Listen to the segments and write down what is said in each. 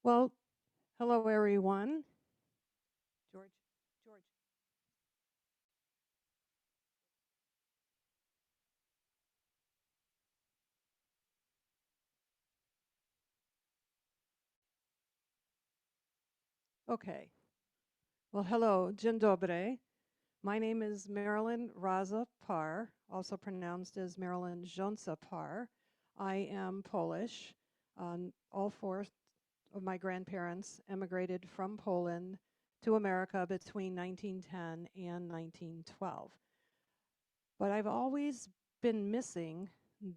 Well, hello everyone. George, George. Okay. Well, hello, dzień dobry. My name is Marilyn Pahr, also pronounced as Marilyn Pahr. I am Polish. All four of my grandparents emigrated from Poland to America between 1910 and 1912. But I've always been missing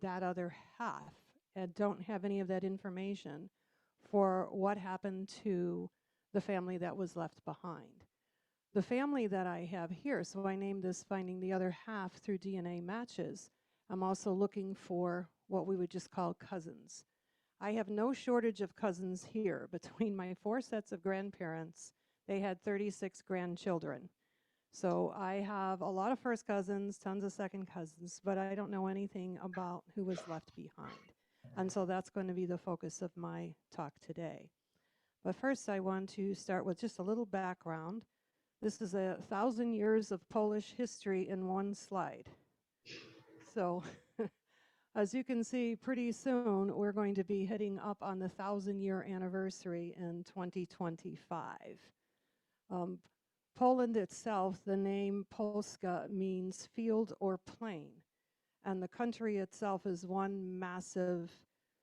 that other half and don't have any of that information for what happened to the family that was left behind. The family that I have here, so I named this Finding the Other Half through DNA Matches. I'm also looking for what we would just call cousins. I have no shortage of cousins here. Between my 4 sets of grandparents, they had 36 grandchildren. So I have a lot of first cousins, tons of second cousins, but I don't know anything about who was left behind. And so that's going to be the focus of my talk today. But first I want to start with just a little background. This is 1,000 years of Polish history in one slide. So as you can see, pretty soon we're going to be heading up on the 1,000-year anniversary in 2025. Poland itself, the name Polska means field or plain, and the country itself is one massive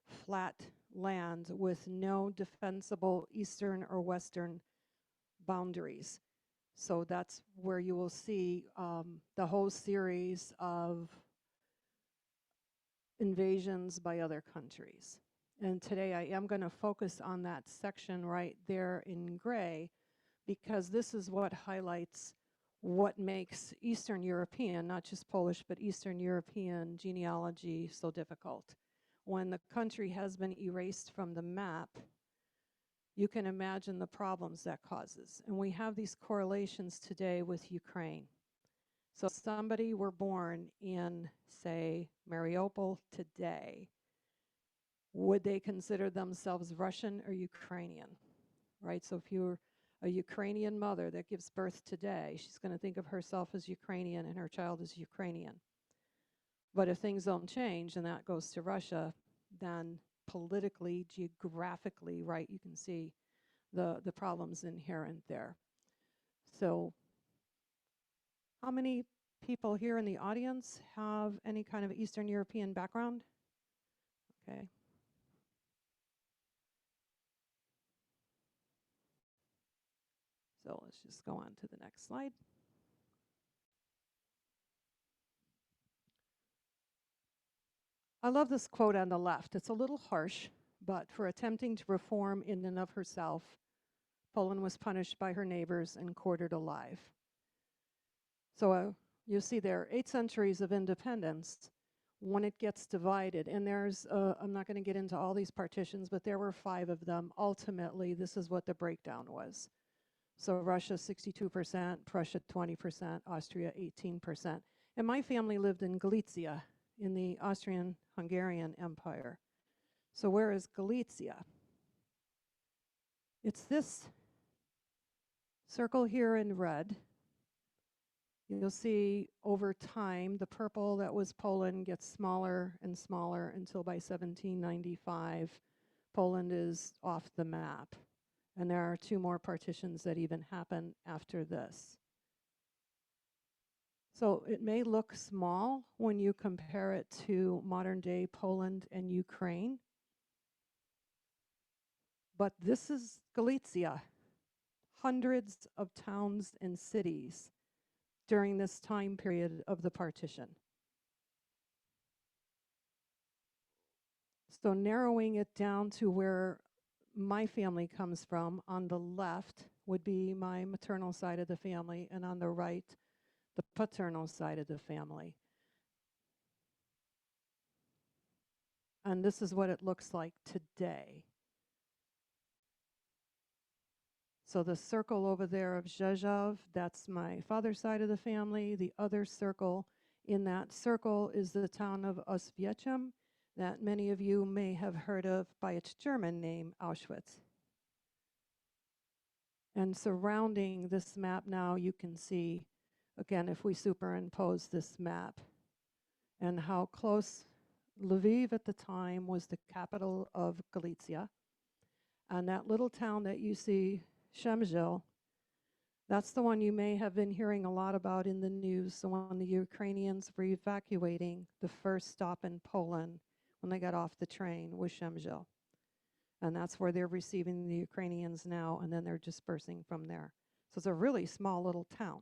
flat land with no defensible eastern or western boundaries. So that's where you will see the whole series of invasions by other countries. And today I am going to focus on that section right there in gray, because this is what highlights what makes Eastern European, not just Polish, but Eastern European genealogy so difficult. When the country has been erased from the map, you can imagine the problems that causes. And we have these correlations today with Ukraine. So if somebody were born in, say, Mariupol today, would they consider themselves Russian or Ukrainian, right? So if you're a Ukrainian mother that gives birth today, she's going to think of herself as Ukrainian and her child as Ukrainian. But if things don't change and that goes to Russia, then politically, geographically, right, you can see the problems inherent there. So how many people here in the audience have any kind of Eastern European background? Okay. So let's just go on to the next slide. I love this quote on the left. It's a little harsh, but for attempting to reform in and of herself, Poland was punished by her neighbors and quartered alive. So you see there, 8 centuries of independence. When it gets divided, and there's, I'm not going to get into all these partitions, but there were 5 of them. Ultimately, this is what the breakdown was. So Russia, 62%, Prussia, 20%, Austria, 18%. And my family lived in Galicia, in the Austrian-Hungarian Empire. So where is Galicia? It's this circle here in red. You'll see over time, the purple that was Poland gets smaller and smaller until by 1795, Poland is off the map. And there are 2 more partitions that even happen after this. So it may look small when you compare it to modern day Poland and Ukraine, but this is Galicia, hundreds of towns and cities during this time period of the partition. So narrowing it down to where my family comes from, on the left would be my maternal side of the family, and on the right, the paternal side of the family. And this is what it looks like today. So the circle over there of Rzeszów, that's my father's side of the family. The other circle in that circle is the town of Oswiecim, that many of you may have heard of by its German name, Auschwitz. And surrounding this map now, you can see, again, if we superimpose this map, and how close Lviv at the time was the capital of Galicia. And that little town that you see, Shemzil, that's the one you may have been hearing a lot about in the news. So when the Ukrainians were evacuating, the first stop in Poland when they got off the train was Shemzil. And that's where they're receiving the Ukrainians now, and then they're dispersing from there. So it's a really small little town.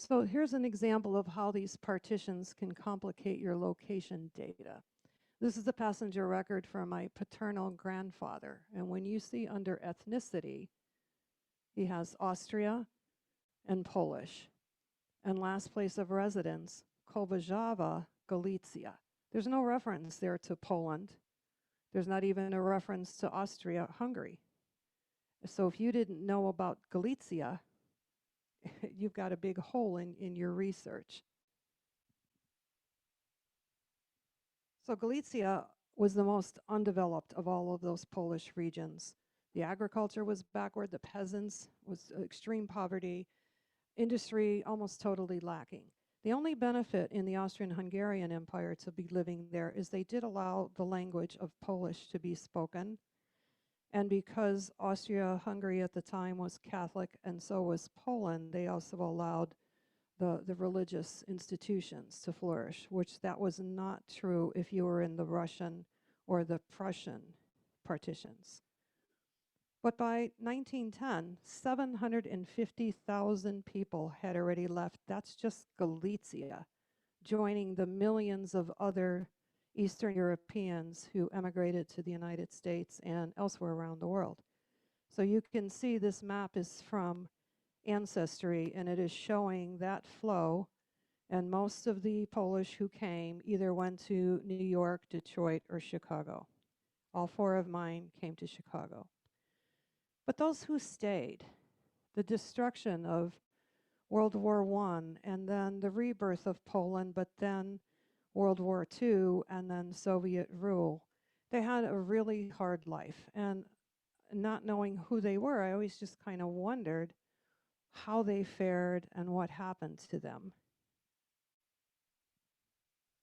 So here's an example of how these partitions can complicate your location data. This is the passenger record for my paternal grandfather. And when you see under ethnicity, he has Austria and Polish. And last place of residence, Kobarzava, Galicia. There's no reference there to Poland. There's not even a reference to Austria, Hungary. So if you didn't know about Galicia, you've got a big hole in your research. So Galicia was the most undeveloped of all of those Polish regions. The agriculture was backward, the peasants was extreme poverty, industry almost totally lacking. The only benefit in the Austrian-Hungarian Empire to be living there is they did allow the language of Polish to be spoken. And because Austria-Hungary at the time was Catholic and so was Poland, they also allowed the religious institutions to flourish, which that was not true if you were in the Russian or the Prussian partitions. But by 1910, 750,000 people had already left. That's just Galicia, joining the millions of other Eastern Europeans who emigrated to the United States and elsewhere around the world. So you can see this map is from Ancestry, and it is showing that flow. And most of the Polish who came either went to New York, Detroit, or Chicago. All four of mine came to Chicago. But those who stayed, the destruction of World War I, and then the rebirth of Poland, but then World War II, and then Soviet rule, they had a really hard life. And not knowing who they were, I always just kind of wondered how they fared and what happened to them.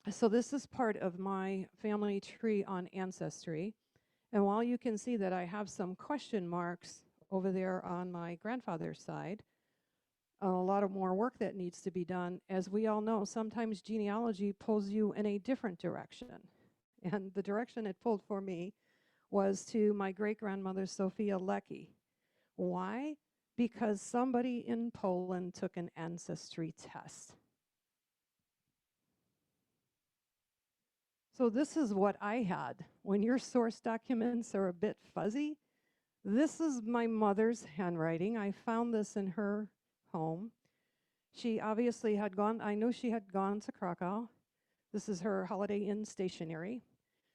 So this is part of my family tree on Ancestry. And while you can see that I have some question marks over there on my grandfather's side, a lot of more work that needs to be done. As we all know, sometimes genealogy pulls you in a different direction. And the direction it pulled for me was to my great-grandmother, Sophia Leckie. Why? Because somebody in Poland took an ancestry test. So this is what I had. When your source documents are a bit fuzzy, this is my mother's handwriting. I found this in her home. She obviously had gone, I knew she had gone to Krakow. This is her Holiday Inn stationery.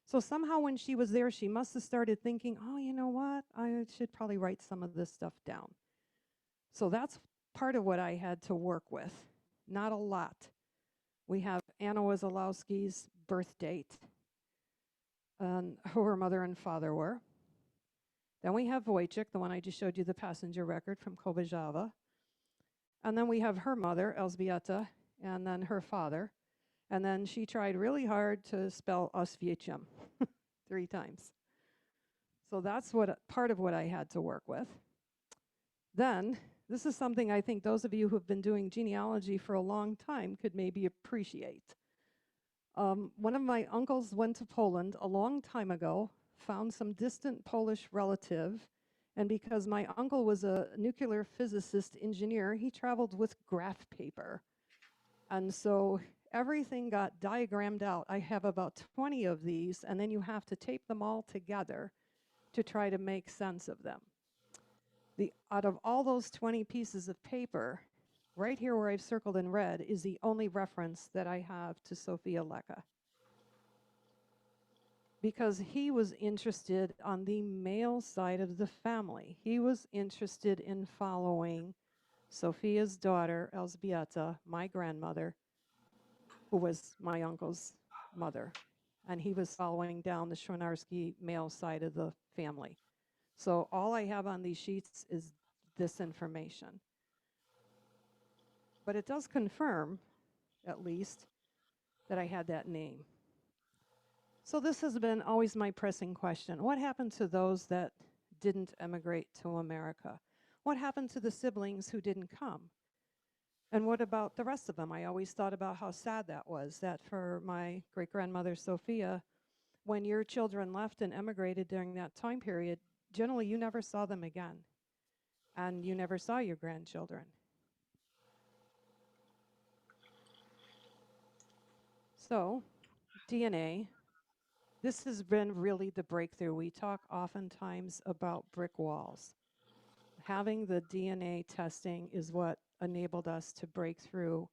So somehow when she was there, she must have started thinking, oh, you know what? I should probably write some of this stuff down. So that's part of what I had to work with. Not a lot. We have Anna Wazalowski's birth date, and who her mother and father were. Then we have Wojciech, the one I just showed you the passenger record from Kobarzava. And then we have her mother, Elżbieta, and then her father. And then she tried really hard to spell Oswiecim 3 times. So that's part of what I had to work with. Then, this is something I think those of you who have been doing genealogy for a long time could maybe appreciate. One of my uncles went to Poland a long time ago, found some distant Polish relative, and because my uncle was a nuclear physicist engineer, he traveled with graph paper. And so everything got diagrammed out. I have about 20 of these, and then you have to tape them all together to try to make sense of them. Out of all those 20 pieces of paper, right here where I've circled in red, is the only reference that I have to Sophia Lecca. Because he was interested on the male side of the family. He was interested in following Sophia's daughter, Elżbieta, my grandmother, who was my uncle's mother. And he was following down the Schwanarski male side of the family. So all I have on these sheets is this information. But it does confirm, at least, that I had that name. So this has been always my pressing question. What happened to those that didn't emigrate to America? What happened to the siblings who didn't come? And what about the rest of them? I always thought about how sad that was, that for my great-grandmother Sophia, when your children left and emigrated during that time period, generally you never saw them again. And you never saw your grandchildren. So, DNA. This has been really the breakthrough. We talk oftentimes about brick walls. Having the DNA testing is what enabled us to break through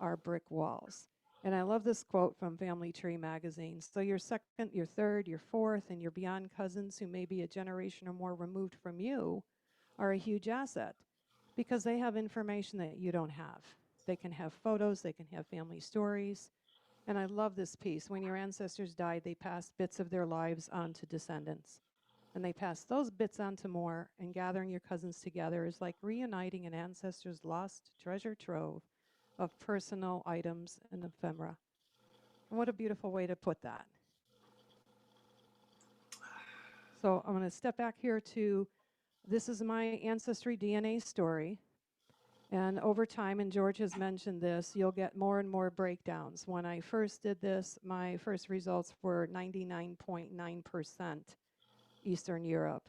our brick walls. And I love this quote from Family Tree magazine. So your second, your third, your fourth, and your beyond cousins who may be a generation or more removed from you are a huge asset because they have information that you don't have. They can have photos, they can have family stories. And I love this piece. When your ancestors died, they passed bits of their lives on to descendants. And they pass those bits on to more, and gathering your cousins together is like reuniting an ancestor's lost treasure trove of personal items and ephemera. And what a beautiful way to put that. So I'm going to step back here to, this is my Ancestry DNA story. And over time, and George has mentioned this, you'll get more and more breakdowns. When I first did this, my first results were 99.9% Eastern Europe.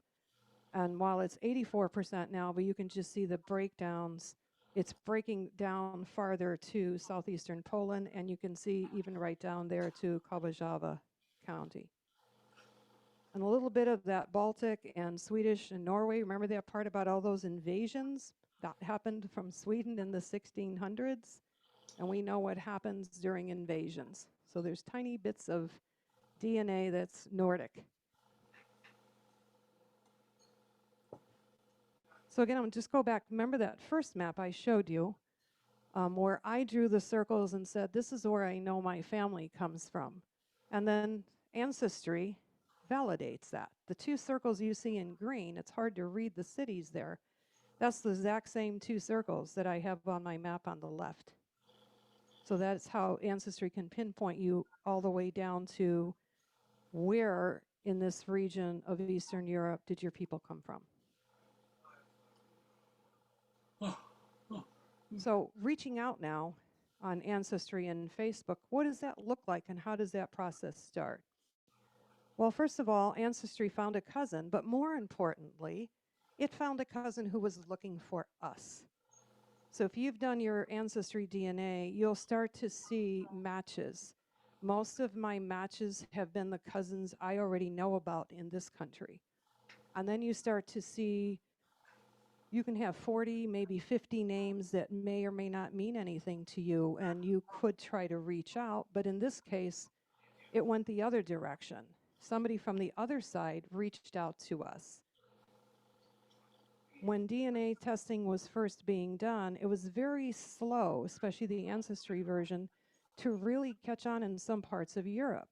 And while it's 84% now, but you can just see the breakdowns, it's breaking down farther to southeastern Poland, and you can see even right down there to Kołbaskowa County. And a little bit of that Baltic and Swedish and Norway. Remember that part about all those invasions? That happened from Sweden in the 1600s, and we know what happens during invasions. So there's tiny bits of DNA that's Nordic. So again, I'll just go back. Remember that first map I showed you, where I drew the circles and said, this is where I know my family comes from. And then Ancestry validates that. The two circles you see in green, it's hard to read the cities there. That's the exact same two circles that I have on my map on the left. So that's how Ancestry can pinpoint you all the way down to where in this region of Eastern Europe did your people come from. So reaching out now on Ancestry and Facebook, what does that look like and how does that process start? Well, first of all, Ancestry found a cousin, but more importantly, it found a cousin who was looking for us. So if you've done your Ancestry DNA, you'll start to see matches. Most of my matches have been the cousins I already know about in this country. And then you start to see, you can have 40, maybe 50 names that may or may not mean anything to you, and you could try to reach out, but in this case, it went the other direction. Somebody from the other side reached out to us. When DNA testing was first being done, it was very slow, especially the Ancestry version, to really catch on in some parts of Europe.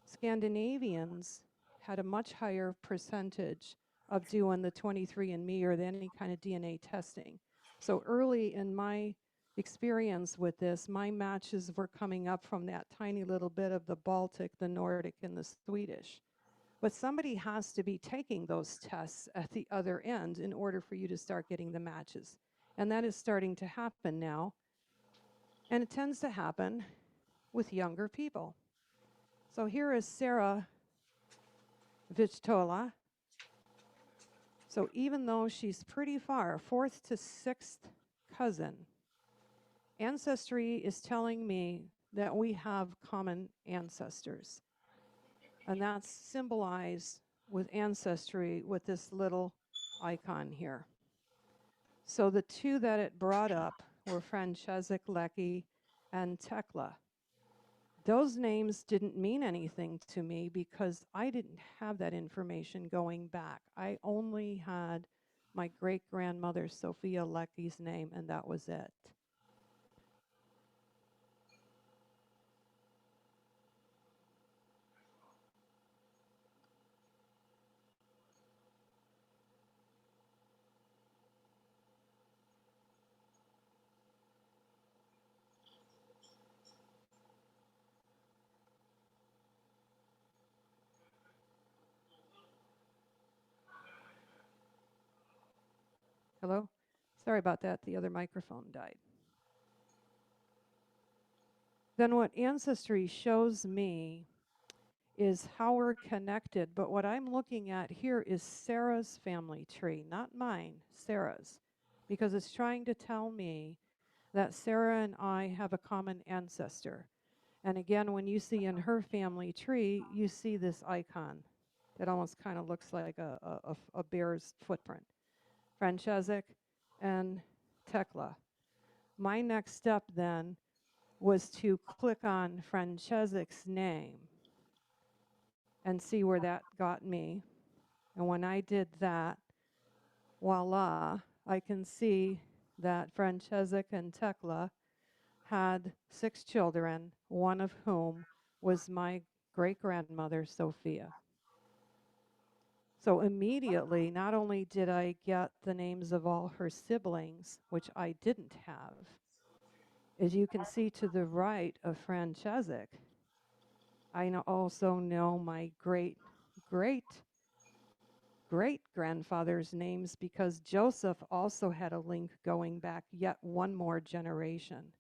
Scandinavians had a much higher percentage of doing the 23andMe or any kind of DNA testing. So early in my experience with this, my matches were coming up from that tiny little bit of the Baltic, the Nordic, and the Swedish. But somebody has to be taking those tests at the other end in order for you to start getting the matches. And that is starting to happen now. And it tends to happen with younger people. So here is Sarah Vichtola. So even though she's pretty far, 4th to 6th cousin, Ancestry is telling me that we have common ancestors. And that's symbolized with Ancestry with this little icon here. So the two that it brought up were Francesek, Lecky, and Tekla. Those names didn't mean anything to me because I didn't have that information going back. I only had my great-grandmother Sophia Lecky's name, and that was it. Hello? Sorry about that. The other microphone died. Then what Ancestry shows me is how we're connected. But what I'm looking at here is Sarah's family tree, not mine, Sarah's, because it's trying to tell me that Sarah and I have a common ancestor. And again, when you see in her family tree, you see this icon that almost kind of looks like a bear's footprint. Francesek and Tekla. My next step then was to click on Francesek's name and see where that got me. And when I did that, voila, I can see that Francesek and Tekla had 6 children, one of whom was my great-grandmother, Sophia. So immediately, not only did I get the names of all her siblings, which I didn't have, as you can see to the right of Francesek, I also know my great-great-great-grandfather's names because Joseph also had a link going back yet one more generation.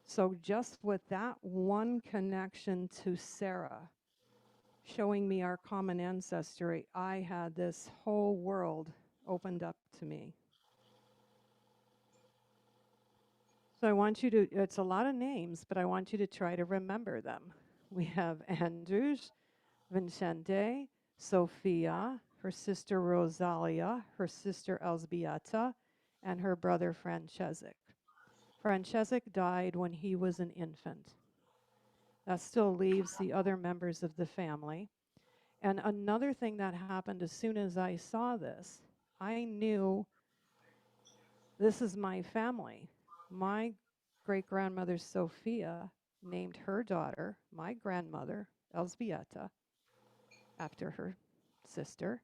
So just with that one connection to Sarah, showing me our common ancestry, I had this whole world opened up to me. So I want you to, it's a lot of names, but I want you to try to remember them. We have Andrews, Vincente, Sophia, her sister Rosalia, her sister Elzbieta, and her brother Francesek. Francesek died when he was an infant. That still leaves the other members of the family. And another thing that happened as soon as I saw this, I knew this is my family. My great-grandmother Sophia named her daughter, my grandmother, Elzbieta, after her sister.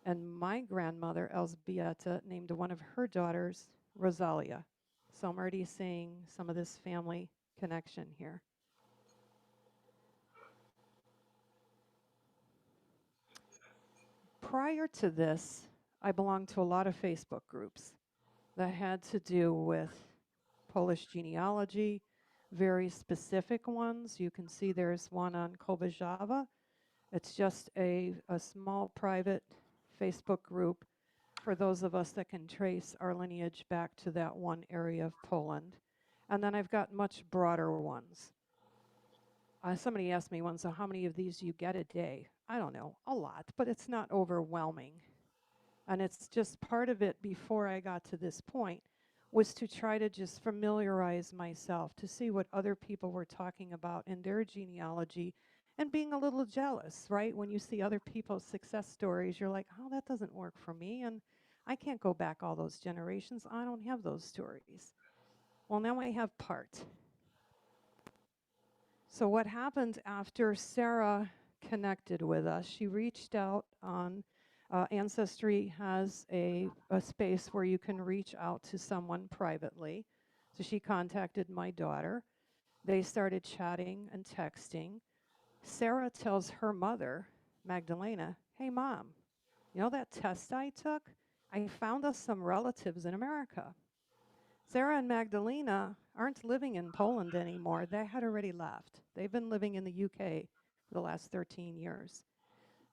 And my grandmother, Elzbieta, named one of her daughters, Rosalia. So I'm already seeing some of this family connection here. Prior to this, I belonged to a lot of Facebook groups that had to do with Polish genealogy, very specific ones. You can see there's one on Kobyjava. It's just a small private Facebook group for those of us that can trace our lineage back to that one area of Poland. And then I've got much broader ones. Somebody asked me once, so how many of these do you get a day? I don't know, a lot, but it's not overwhelming. And it's just part of it before I got to this point was to try to just familiarize myself to see what other people were talking about in their genealogy and being a little jealous, right? When you see other people's success stories, you're like, oh, that doesn't work for me. And I can't go back all those generations. I don't have those stories. Well, now I have part. So what happened after Sarah connected with us, she reached out on Ancestry has a space where you can reach out to someone privately. So she contacted my daughter. They started chatting and texting. Sarah tells her mother, Magdalena, hey mom, you know that test I took? I found us some relatives in America. Sarah and Magdalena aren't living in Poland anymore. They had already left. They've been living in the UK for the last 13 years.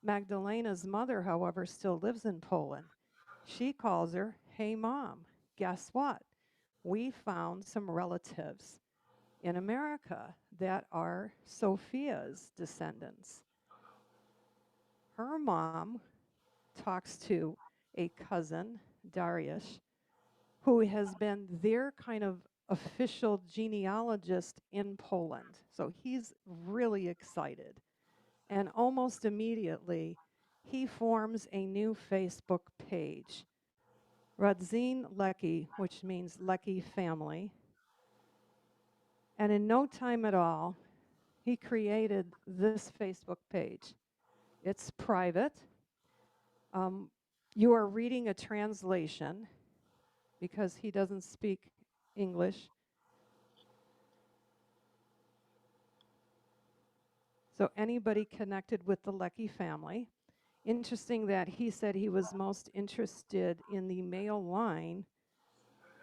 Magdalena's mother, however, still lives in Poland. She calls her, hey mom, guess what? We found some relatives in America that are Sophia's descendants. Her mom talks to a cousin, Dariusz, who has been their kind of official genealogist in Poland. So he's really excited. And almost immediately, he forms a new Facebook page, Rodzin Lecky, which means Lecky family. And in no time at all, he created this Facebook page. It's private. You are reading a translation because he doesn't speak English. So anybody connected with the Lecky family. Interesting that he said he was most interested in the male line,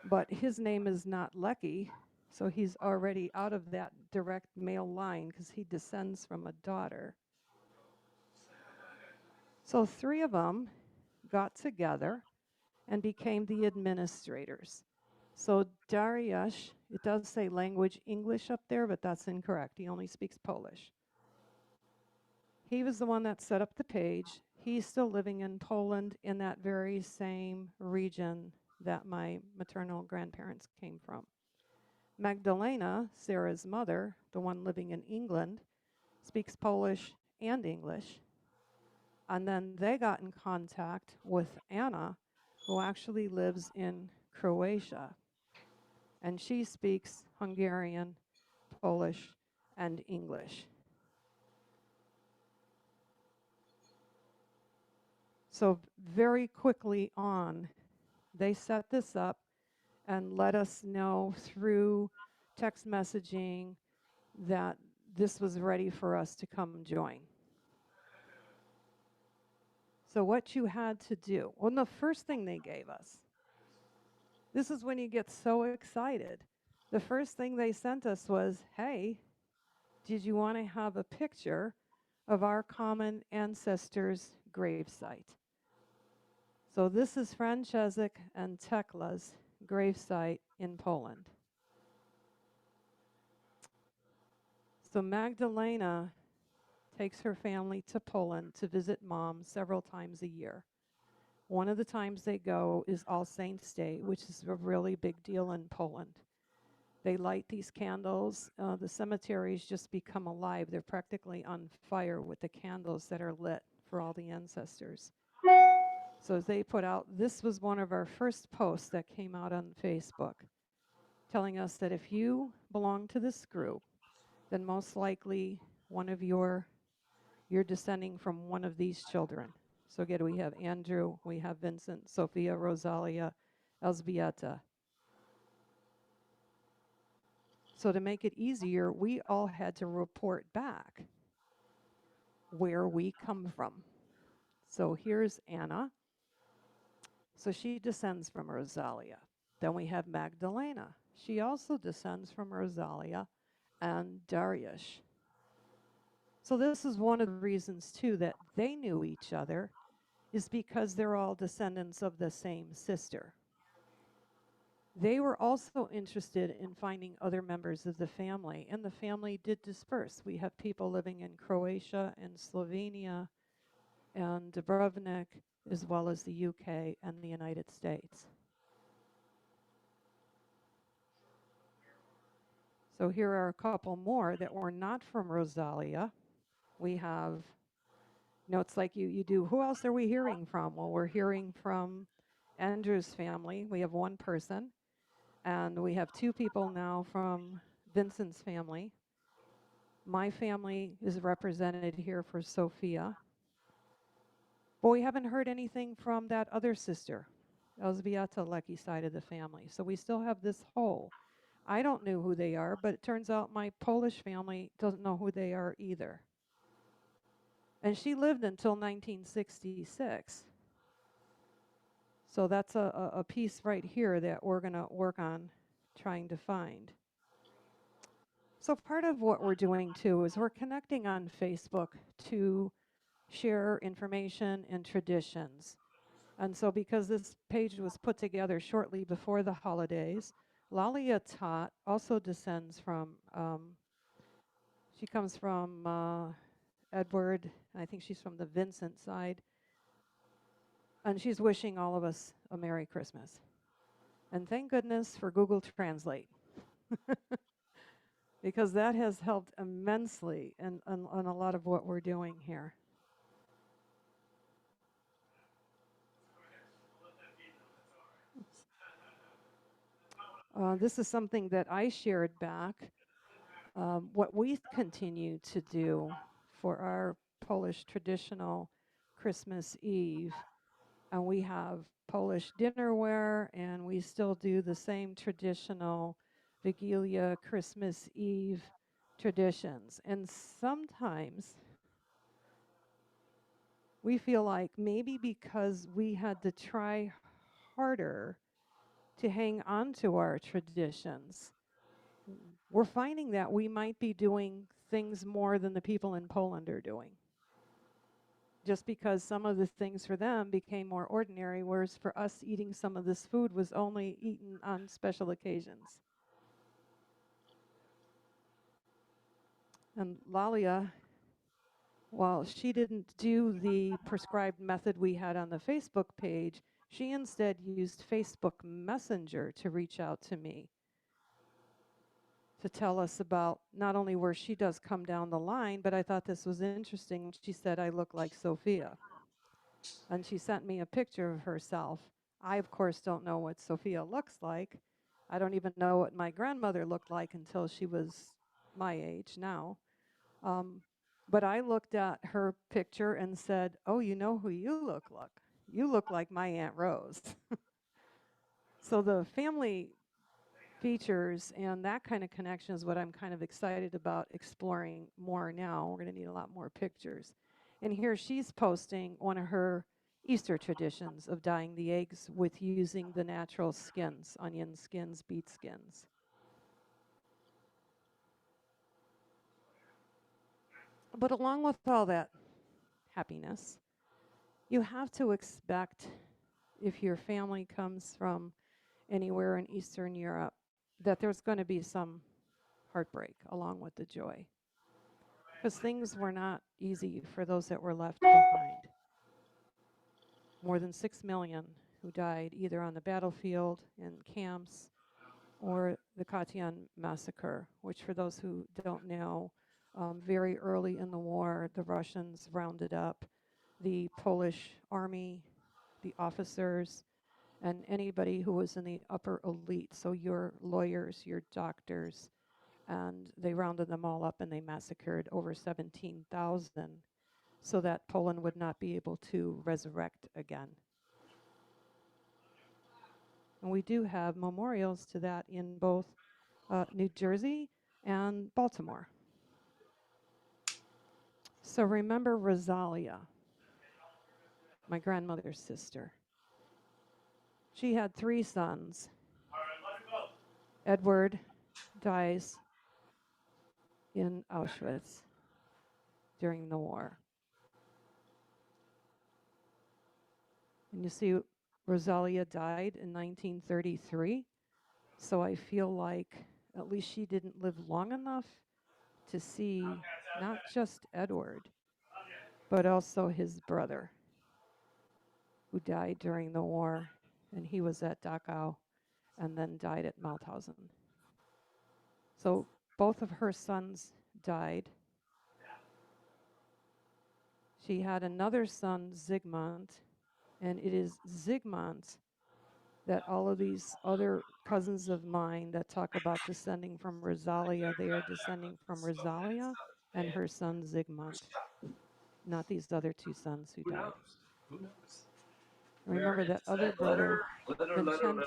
but his name is not Lecky, so he's already out of that direct male line because he descends from a daughter. So 3 of them got together and became the administrators. So Dariusz, it does say language English up there, but that's incorrect. He only speaks Polish. He was the one that set up the page. He's still living in Poland in that very same region that my maternal grandparents came from. Magdalena, Sarah's mother, the one living in England, speaks Polish and English. And then they got in contact with Anna, who actually lives in Croatia. And she speaks Hungarian, Polish, and English. So very quickly on, they set this up and let us know through text messaging that this was ready for us to come join. So what you had to do, well, the first thing they gave us, this is when you get so excited. The first thing they sent us was, hey, did you want to have a picture of our common ancestors' gravesite? So this is Franciszek and Tekla's gravesite in Poland. So Magdalena takes her family to Poland to visit mom several times a year. One of the times they go is All Saints' Day, which is a really big deal in Poland. They light these candles. The cemeteries just become alive. They're practically on fire with the candles that are lit for all the ancestors. So as they put out, this was one of our first posts that came out on Facebook, telling us that if you belong to this group, then most likely you're descending from one of these children. So again, we have Andrew, we have Vincent, Sophia, Rosalia, Elzbieta. So to make it easier, we all had to report back where we come from. So here's Anna. So she descends from Rosalia. Then we have Magdalena. She also descends from Rosalia and Dariusz. So this is one of the reasons, too, that they knew each other, is because they're all descendants of the same sister. They were also interested in finding other members of the family, and the family did disperse. We have people living in Croatia and Slovenia and Dubrovnik, as well as the UK and the United States. So here are a couple more that were not from Rosalia. We have, it's like you do, who else are we hearing from? Well, we're hearing from Andrew's family. We have one person. And we have 2 people now from Vincent's family. My family is represented here for Sophia. But we haven't heard anything from that other sister, Elzbieta Lecky side of the family. So we still have this hole. I don't know who they are, but it turns out my Polish family doesn't know who they are either. And she lived until 1966. So that's a piece right here that we're going to work on trying to find. So part of what we're doing, too, is we're connecting on Facebook to share information and traditions. And so because this page was put together shortly before the holidays, Lalia Tot also descends from, she comes from Edward, I think she's from the Vincent side. And she's wishing all of us a Merry Christmas. And thank goodness for Google Translate, because that has helped immensely in a lot of what we're doing here. This is something that I shared back. What we continue to do for our Polish traditional Christmas Eve, and we have Polish dinnerware, and we still do the same traditional Vigilia Christmas Eve traditions. And sometimes we feel like maybe because we had to try harder to hang on to our traditions, we're finding that we might be doing things more than the people in Poland are doing. Just because some of the things for them became more ordinary, whereas for us, eating some of this food was only eaten on special occasions. And Lalia, while she didn't do the prescribed method we had on the Facebook page, she instead used Facebook Messenger to reach out to me to tell us about not only where she does come down the line, but I thought this was interesting. She said, I look like Sophia. And she sent me a picture of herself. I, of course, don't know what Sophia looks like. I don't even know what my grandmother looked like until she was my age now. But I looked at her picture and said, oh, you know who you look like? You look like my Aunt Rose. So the family features and that kind of connection is what I'm kind of excited about exploring more now. We're going to need a lot more pictures. And here she's posting one of her Easter traditions of dyeing the eggs with using the natural skins, onion skins, beet skins. But along with all that happiness, you have to expect, if your family comes from anywhere in Eastern Europe, that there's going to be some heartbreak along with the joy. Because things were not easy for those that were left behind. More than 6 million who died either on the battlefield, in camps, or the Katyn massacre, which for those who don't know, very early in the war, the Russians rounded up the Polish army, the officers, and anybody who was in the upper elite, so your lawyers, your doctors, and they rounded them all up and they massacred over 17,000 so that Poland would not be able to resurrect again. And we do have memorials to that in both New Jersey and Baltimore. So remember Rosalia, my grandmother's sister. She had 3 sons. Edward dies in Auschwitz during the war. And you see, Rosalia died in 1933. So I feel like at least she didn't live long enough to see not just Edward, but also his brother, who died during the war, and he was at Dachau and then died at Mauthausen. So both of her sons died. She had another son, Zygmunt, and it is Zygmunt that all of these other cousins of mine that talk about descending from Rosalia, they are descending from Rosalia and her son Zygmunt, not these other 2 sons who died. Who knows? Remember that other brother, Vincente.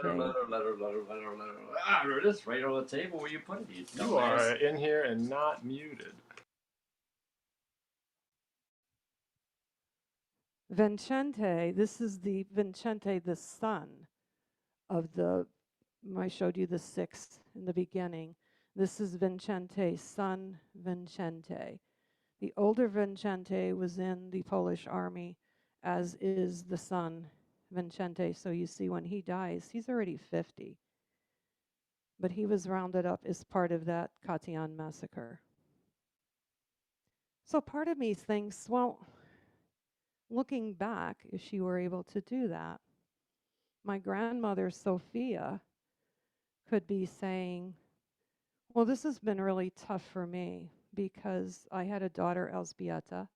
Ah, there it is, right on the table where you put it. You are in here and not muted. Vincente, this is the Vincente, the son of the, I showed you the 6th in the beginning. This is Vincente's son, Vincente. The older Vincente was in the Polish army, as is the son, Vincente. So you see when he dies, he's already 50. But he was rounded up as part of that Katyn massacre. So part of me thinks, well, looking back, if she were able to do that, my grandmother, Sophia, could be saying, well, this has been really tough for me because I had a daughter, Elzbieta,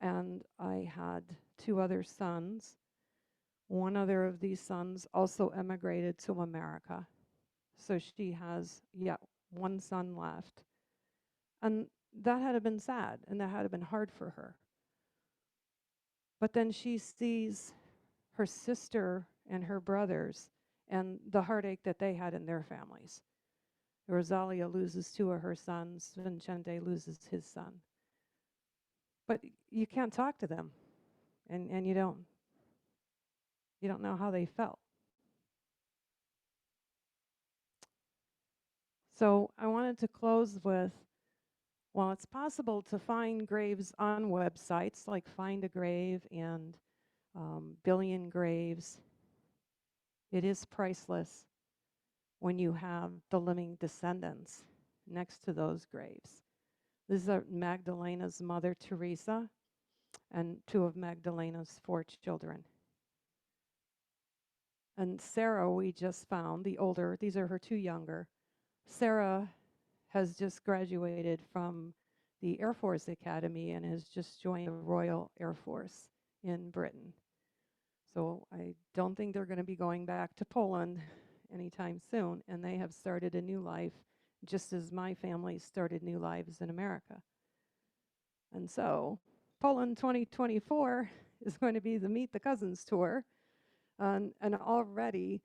and I had two other sons. One other of these sons also emigrated to America. So she has yet one son left. And that had been sad and that had been hard for her. But then she sees her sister and her brothers and the heartache that they had in their families. Rosalia loses two of her sons, Vincente loses his son. But you can't talk to them, and you don't know how they felt. So I wanted to close with, while it's possible to find graves on websites like Find a Grave and Billion Graves, it is priceless when you have the living descendants next to those graves. This is Magdalena's mother, Teresa, and two of Magdalena's four children. And Sarah, we just found, the older, these are her two younger. Sarah has just graduated from the Air Force Academy and has just joined the Royal Air Force in Britain. So I don't think they're going to be going back to Poland anytime soon, and they have started a new life just as my family started new lives in America. And so Poland 2024 is going to be the Meet the Cousins tour, and already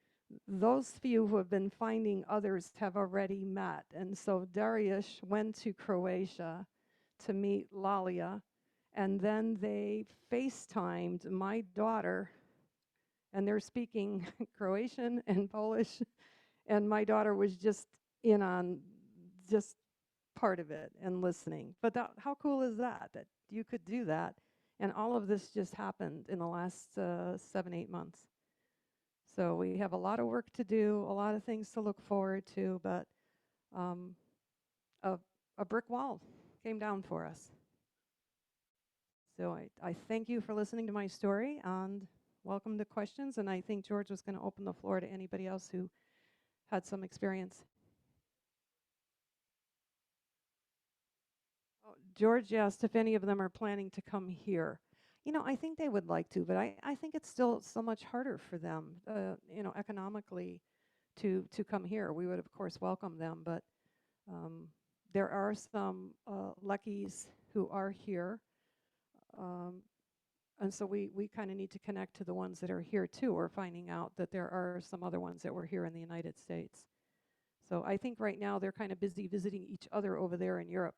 those few who have been finding others have already met. And so Dariusz went to Croatia to meet Lalia, and then they FaceTimed my daughter, and they're speaking Croatian and Polish, and my daughter was just in on just part of it and listening. But how cool is that you could do that? And all of this just happened in the last 7-8 months. So we have a lot of work to do, a lot of things to look forward to, but a brick wall came down for us. So I thank you for listening to my story, and welcome to questions. And I think George was going to open the floor to anybody else who had some experience. Oh, George asked if any of them are planning to come here. I think they would like to, but I think it's still so much harder for them, economically to come here. We would, of course, welcome them, but there are some Luckies who are here. And so we kind of need to connect to the ones that are here too. We're finding out that there are some other ones that were here in the United States. So I think right now they're kind of busy visiting each other over there in Europe.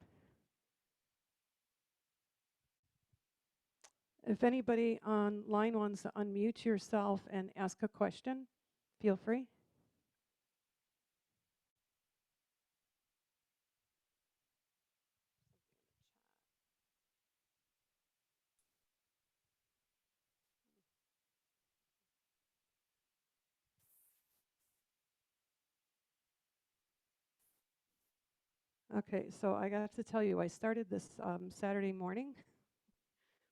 If anybody online wants to unmute yourself and ask a question, feel free. Okay, so I got to tell you, I started this Saturday morning,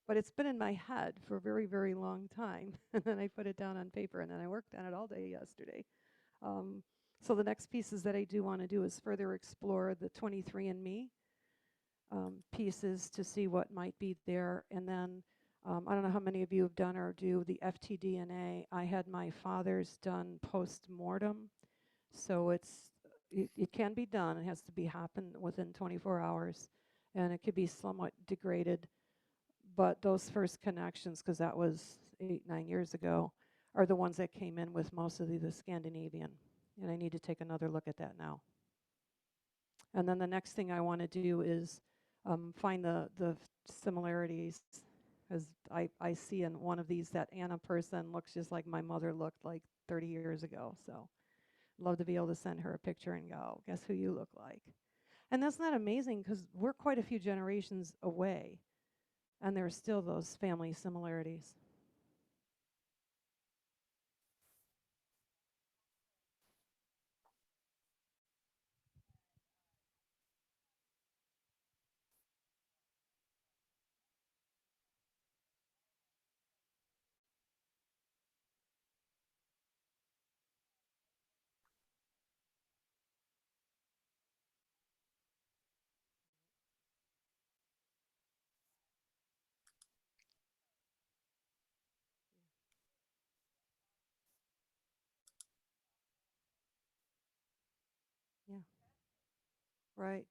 but it's been in my head for a very, very long time. And then I put it down on paper, and then I worked on it all day yesterday. So the next pieces that I do want to do is further explore the 23andMe pieces to see what might be there. And then I don't know how many of you have done or do the FTDNA. I had my father's done post-mortem. So it can be done. It has to be happen within 24 hours. And it could be somewhat degraded. But those first connections, because that was 8-9 years ago, are the ones that came in with most of the Scandinavian. And I need to take another look at that now. And then the next thing I want to do is find the similarities, as I see in one of these that Anna person looks just like my mother looked like 30 years ago. So love to be able to send her a picture and go, guess who you look like? And that's not amazing because we're quite a few generations away, and there's still those family similarities. Right.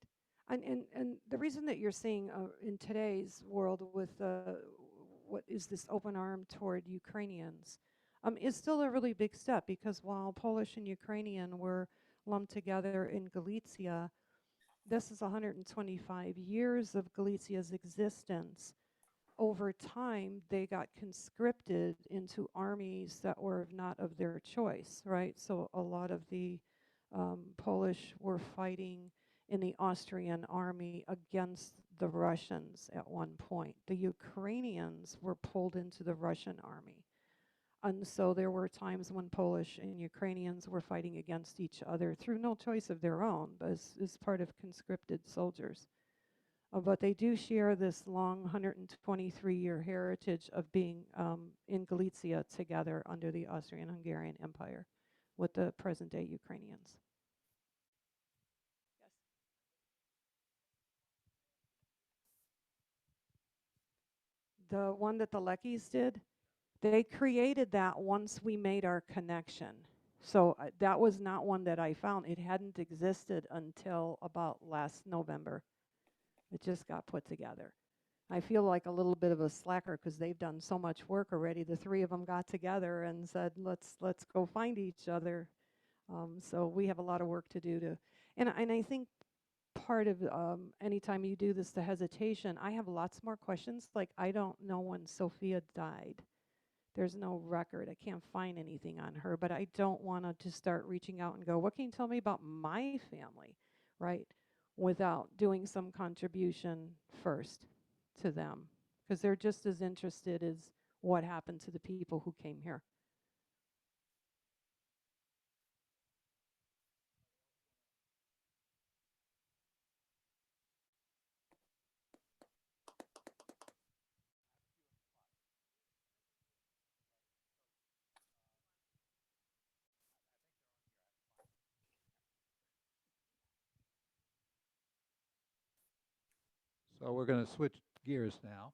And the reason that you're seeing in today's world with what is this open arm toward Ukrainians is still a really big step, because while Polish and Ukrainian were lumped together in Galicia, this is 125 years of Galicia's existence. Over time, they got conscripted into armies that were not of their choice, right? So a lot of the Polish were fighting in the Austrian army against the Russians at one point. The Ukrainians were pulled into the Russian army. And so there were times when Polish and Ukrainians were fighting against each other through no choice of their own, but as part of conscripted soldiers. But they do share this long 123-year heritage of being in Galicia together under the Austrian-Hungarian Empire with the present-day Ukrainians. Yes. The one that the Leckies did, they created that once we made our connection. So that was not one that I found. It hadn't existed until about last November. It just got put together. I feel like a little bit of a slacker because they've done so much work already. The three of them got together and said, let's go find each other. So we have a lot of work to do to, and I think part of anytime you do this, the hesitation, I have lots more questions. Like, I don't know when Sophia died. There's no record. I can't find anything on her, but I don't want to just start reaching out and go, what can you tell me about my family, right? Without doing some contribution first to them, because they're just as interested as what happened to the people who came here. So we're going to switch gears now.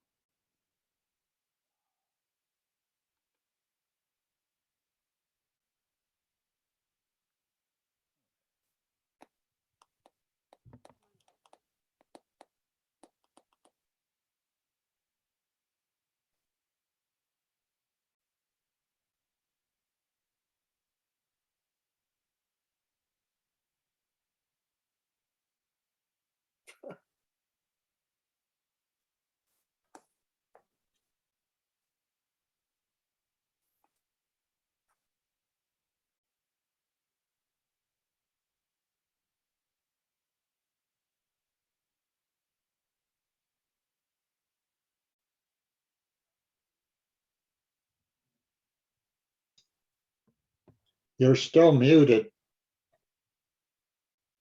You're still muted.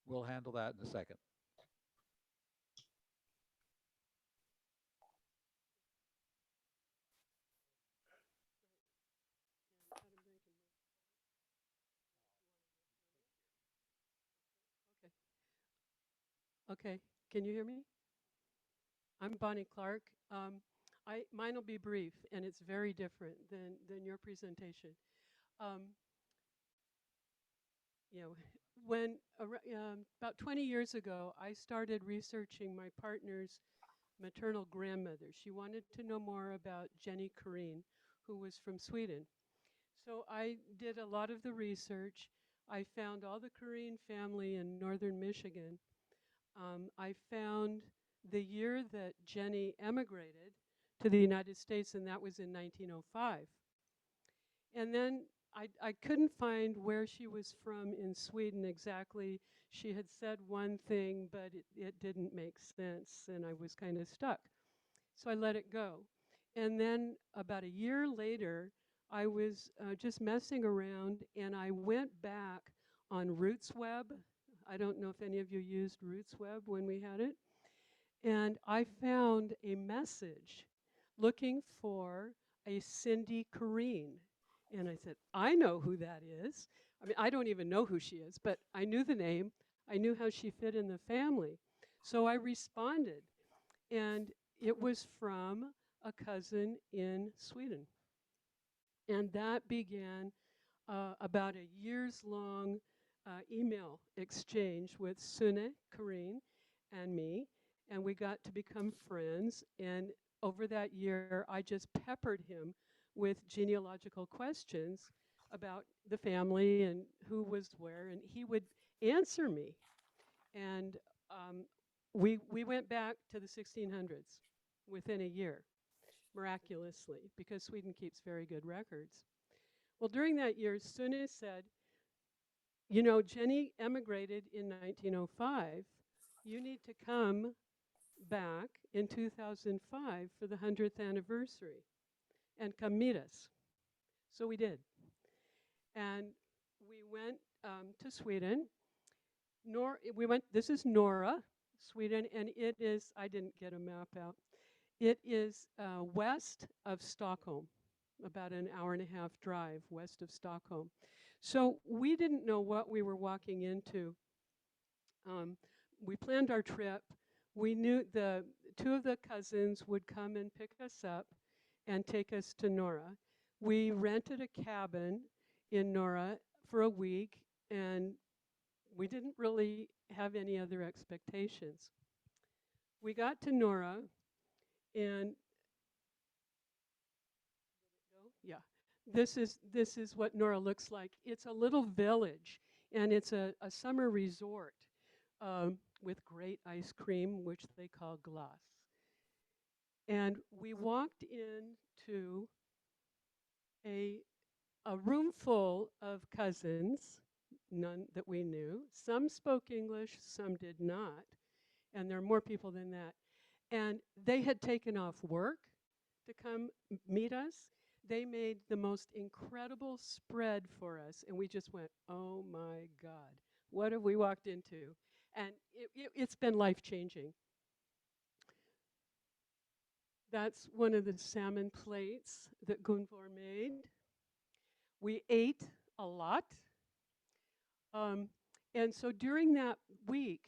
We'll handle that in a second. Okay, can you hear me? I'm Bonnie Clark. Mine will be brief, and it's very different than your presentation. Um, you know, when about 20 years ago, I started researching my partner's maternal grandmother. She wanted to know more about Jenny Kareen, who was from Sweden. So I did a lot of the research. I found all the Kareen family in northern Michigan. I found the year that Jenny emigrated to the United States, and that was in 1905. And then I couldn't find where she was from in Sweden exactly. She had said one thing, but it didn't make sense, and I was kind of stuck. So I let it go. And then about a year later, I was just messing around, and I went back on RootsWeb. I don't know if any of you used RootsWeb when we had it. And I found a message looking for a Cindy Kareen. And I said, I know who that is. I mean, I don't even know who she is, but I knew the name. I knew how she fit in the family. So I responded. And it was from a cousin in Sweden. And that began about a years long email exchange with Sune, Karine, and me, and we got to become friends. And over that year, I just peppered him with genealogical questions about the family and who was where, and he would answer me. And we went back to the 1600s within a year, miraculously, because Sweden keeps very good records. Well, during that year, Sune said, you know, Jenny emigrated in 1905. You need to come back in 2005 for the 100th anniversary and come meet us. So we did. And we went to Sweden. This is Norra, Sweden, and it is, I didn't get a map out. It is west of Stockholm, about an hour and a half drive west of Stockholm. So we didn't know what we were walking into. We planned our trip. We knew the two of the cousins would come and pick us up and take us to Norra. We rented a cabin in Norra for a week, and we didn't really have any other expectations. We got to Norra, and yeah, this is what Norra looks like. It's a little village, and it's a summer resort with great ice cream, which they call glass. And we walked into a room full of cousins, none that we knew. Some spoke English, some did not, and there are more people than that. And they had taken off work to come meet us. They made the most incredible spread for us, and we just went, oh my God, what have we walked into? And it's been life-changing. That's one of the salmon plates that Gunvor made. We ate a lot. And so during that week,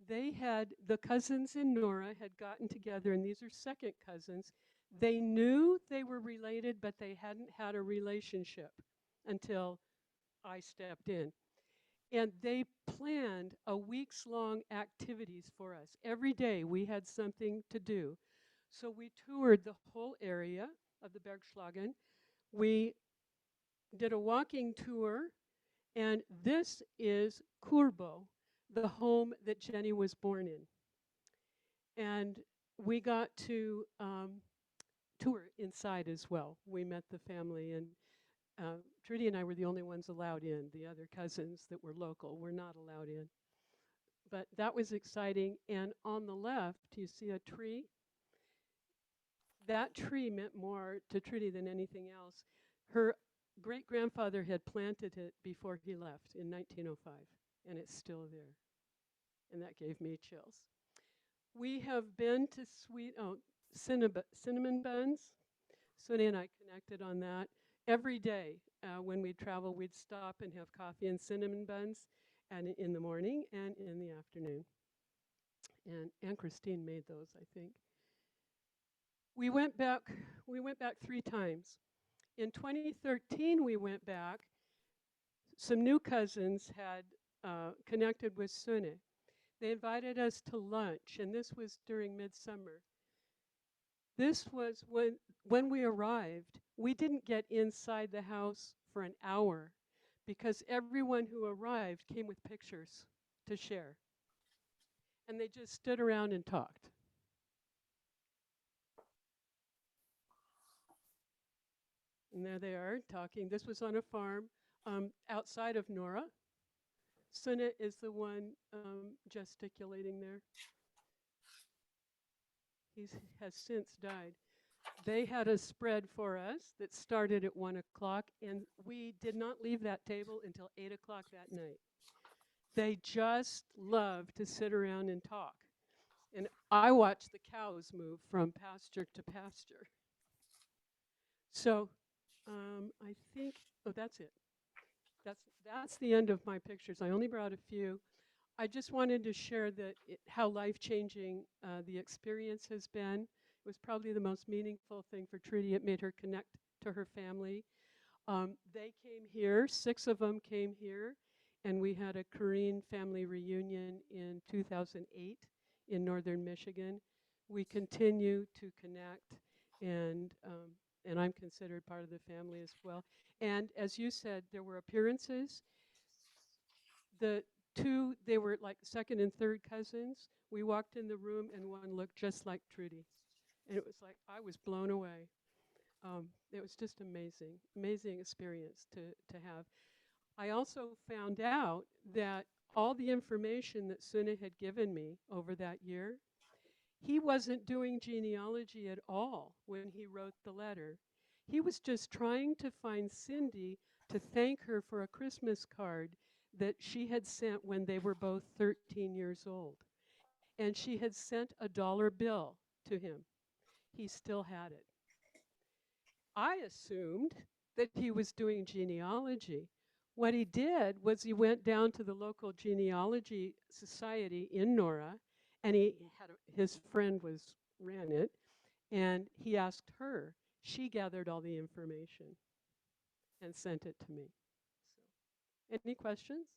the cousins in Norra had gotten together, and these are second cousins. They knew they were related, but they hadn't had a relationship until I stepped in. And they planned a weeks-long activities for us. Every day we had something to do. So we toured the whole area of the Bergslagen. We did a walking tour, and this is Kurbo, the home that Jenny was born in. And we got to tour inside as well. We met the family, and Trudy and I were the only ones allowed in. The other cousins that were local were not allowed in. But that was exciting. And on the left, you see a tree. That tree meant more to Trudy than anything else. Her great-grandfather had planted it before he left in 1905, and it's still there. And that gave me chills. We have been to cinnamon buns. Sunny and I connected on that. Every day when we'd travel, we'd stop and have coffee and cinnamon buns, and in the morning and in the afternoon. And Aunt Christine made those, I think. We went back 3 times. In 2013, we went back. Some new cousins had connected with Sune. They invited us to lunch, and this was during midsummer. This was when we arrived. We didn't get inside the house for an hour because everyone who arrived came with pictures to share. And they just stood around and talked. And there they are talking. This was on a farm outside of Norra. Sune is the one gesticulating there. He has since died. They had a spread for us that started at 1 o'clock, and we did not leave that table until 8 o'clock that night. They just love to sit around and talk. And I watched the cows move from pasture to pasture. So I think, that's it. That's the end of my pictures. I only brought a few. I just wanted to share how life-changing the experience has been. It was probably the most meaningful thing for Trudy. It made her connect to her family. They came here, 6 of them came here, and we had a Korean family reunion in 2008 in northern Michigan. We continue to connect, and I'm considered part of the family as well. And as you said, there were appearances. The two, they were like second and third cousins. We walked in the room, and one looked just like Trudy. And it was like, I was blown away. It was just amazing, amazing experience to have. I also found out that all the information that Suna had given me over that year, he wasn't doing genealogy at all when he wrote the letter. He was just trying to find Cindy to thank her for a Christmas card that she had sent when they were both 13 years old. And she had sent a dollar bill to him. He still had it. I assumed that he was doing genealogy. What he did was he went down to the local genealogy society in Nora, and his friend ran it, and he asked her. She gathered all the information and sent it to me. So, any questions?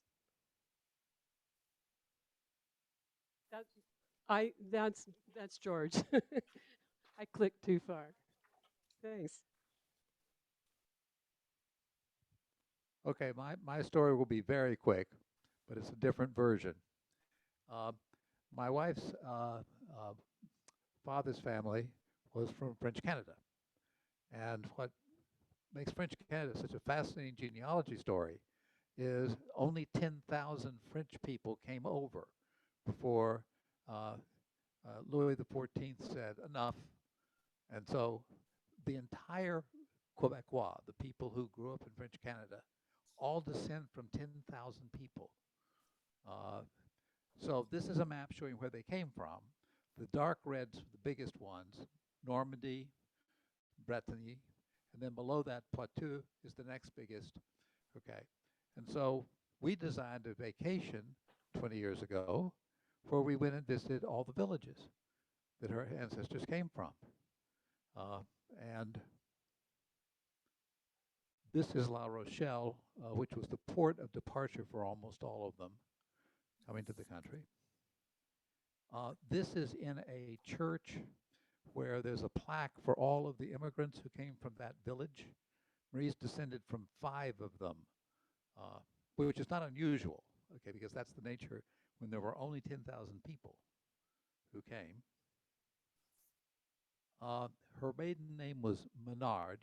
That's George. I clicked too far. Thanks. Okay, my story will be very quick, but it's a different version. Uh, my wife's father's family was from French Canada. And what makes French Canada such a fascinating genealogy story is only 10,000 French people came over before Louis XIV said enough. And so the entire Quebecois, the people who grew up in French Canada, all descend from 10,000 people. So this is a map showing where they came from. The dark reds are the biggest ones, Normandy, Brittany, and then below that, Poitou is the next biggest, okay? And so we designed a vacation 20 years ago where we went and visited all the villages that her ancestors came from. And this is La Rochelle, which was the port of departure for almost all of them coming to the country. This is in a church where there's a plaque for all of the immigrants who came from that village. Marie's descended from 5 of them, which is not unusual, okay, because that's the nature when there were only 10,000 people who came. Her maiden name was Menard.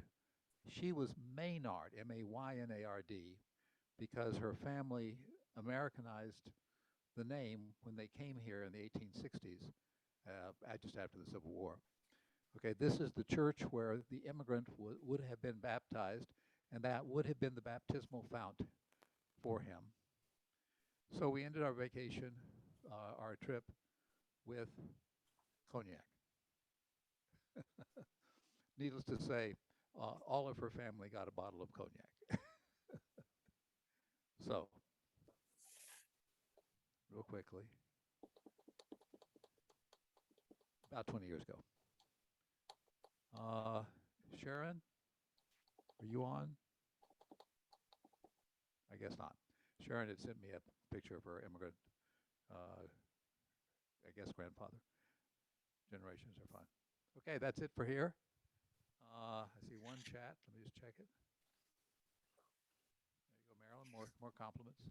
She was Maynard, M-A-Y-N-A-R-D, because her family Americanized the name when they came here in the 1860s, just after the Civil War. Okay, this is the church where the immigrant would have been baptized, and that would have been the baptismal fount for him. So we ended our vacation, our trip, with cognac. Needless to say, all of her family got a bottle of cognac. So, real quickly, about 20 years ago. Sharon, are you on? I guess not. Sharon had sent me a picture of her immigrant, I guess, grandfather. Generations are fun. Okay, that's it for here. I see one chat. Let me just check it. There you go, Marilyn. More compliments.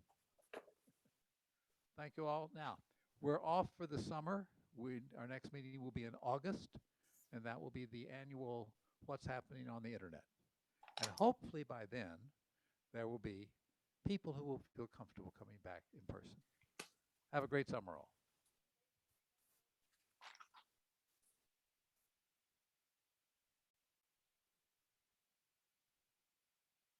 Thank you all. Now, we're off for the summer. Our next meeting will be in August, and that will be the annual What's Happening on the Internet. And hopefully by then, there will be people who will feel comfortable coming back in person. Have a great summer all.